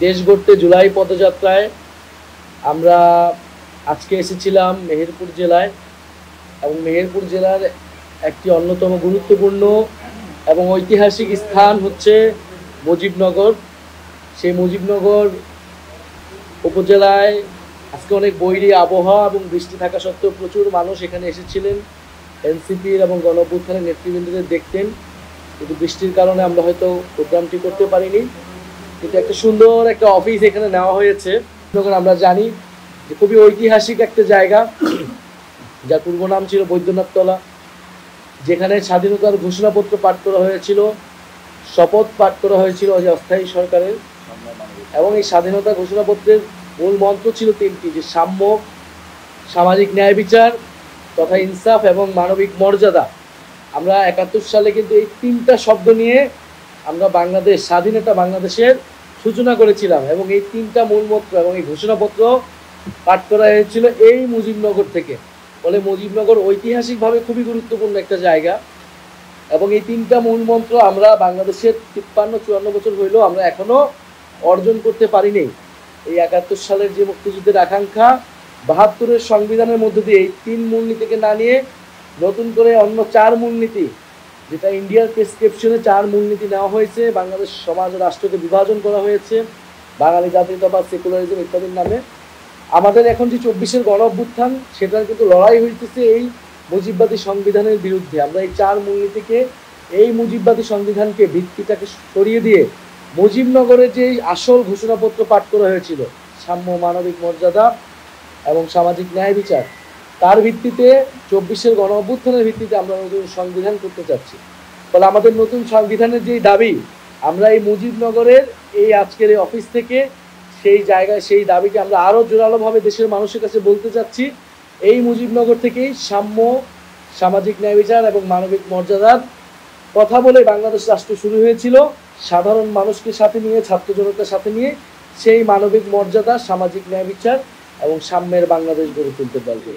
দেশ গড়তে জুলাই পদযাত্রায় আমরা আজকে এসেছিলাম মেহেরপুর জেলায় এবং মেহেরপুর জেলার একটি অন্যতম গুরুত্বপূর্ণ এবং ঐতিহাসিক স্থান হচ্ছে মুজিবনগর। সেই মুজিবনগর উপজেলায় আজকে অনেক বৈরী আবহাওয়া এবং বৃষ্টি থাকা সত্ত্বেও প্রচুর মানুষ এখানে এসেছিলেন এনসিপির এবং গণঅভ্যুত্থানের নেতৃবৃন্দদের দেখতেন, কিন্তু বৃষ্টির কারণে আমরা হয়তো প্রোগ্রামটি করতে পারিনি। কিন্তু একটা সুন্দর একটা অফিস এখানে নেওয়া হয়েছে। আমরা জানি যে খুবই ঐতিহাসিক একটা জায়গা, যার পূর্ব নাম ছিল বৈদ্যনাথতলা, যেখানে স্বাধীনতার ঘোষণাপত্র পাঠ করা হয়েছিল, শপথ পাঠ করা হয়েছিল অস্থায়ী সরকারের। এবং এই স্বাধীনতা ঘোষণাপত্রের মূল মন্ত্র ছিল তিনটি, যে সাম্য, সামাজিক ন্যায় বিচার তথা ইনসাফ এবং মানবিক মর্যাদা। আমরা ৭১ সালে কিন্তু এই তিনটা শব্দ নিয়ে আমরা স্বাধীনতা বাংলাদেশের সূচনা করেছিলাম এবং এই তিনটা মূলমন্ত্র এবং এই ঘোষণাপত্র পাঠ করা হয়েছিল এই মুজিবনগর থেকে। ফলে মুজিবনগর ঐতিহাসিকভাবে খুবই গুরুত্বপূর্ণ একটা জায়গা এবং এই তিনটা মূলমন্ত্র আমরা বাংলাদেশের ৫৩-৫৪ বছর হইলেও আমরা এখনো অর্জন করতে পারিনি। এই ৭১ সালের যে মুক্তিযুদ্ধের আকাঙ্ক্ষা, ৭২-এর সংবিধানের মধ্য দিয়ে এই ৩ মূলনীতিকে না নিয়ে নতুন করে অন্য ৪ মূলনীতি, যেটা ইন্ডিয়ার প্রেসক্রিপশনে ৪ মূলনীতি নেওয়া হয়েছে, বাংলাদেশ সমাজ ও রাষ্ট্রকে বিভাজন করা হয়েছে বাঙালি জাতীয়তাবাদ, সেকুলারিজম ইত্যাদির নামে। আমাদের এখন যে ২৪-এর গণঅভ্যুত্থান, সেটার কিন্তু লড়াই হইতেছে এই মুজিববাদী সংবিধানের বিরুদ্ধে। আমরা এই ৪ মূলনীতিকে, এই মুজিববাদী সংবিধানকে, ভিত্তিটাকে সরিয়ে দিয়ে মুজিবনগরের যে আসল ঘোষণাপত্র পাঠ করা হয়েছিল, সাম্য, মানবিক মর্যাদা এবং সামাজিক ন্যায় বিচার, তার ভিত্তিতে ২৪-এর গণঅভ্যুত্থানের ভিত্তিতে আমরা নতুন সংবিধান করতে চাচ্ছি। ফলে আমাদের নতুন সংবিধানের যেই দাবি, আমরা এই মুজিবনগরের এই আজকের এই অফিস থেকে সেই জায়গায় সেই দাবিকে আমরা আরও জোরালোভাবে দেশের মানুষের কাছে বলতে চাচ্ছি। এই মুজিবনগর থেকেই সাম্য, সামাজিক ন্যায় বিচার এবং মানবিক মর্যাদার কথা বলে বাংলাদেশ রাষ্ট্র শুরু হয়েছিল। সাধারণ মানুষকে সাথে নিয়ে, ছাত্র জনতার সাথে নিয়ে সেই মানবিক মর্যাদা, সামাজিক ন্যায় বিচার এবং সাম্যের বাংলাদেশ গড়ে তুলতে পারবে।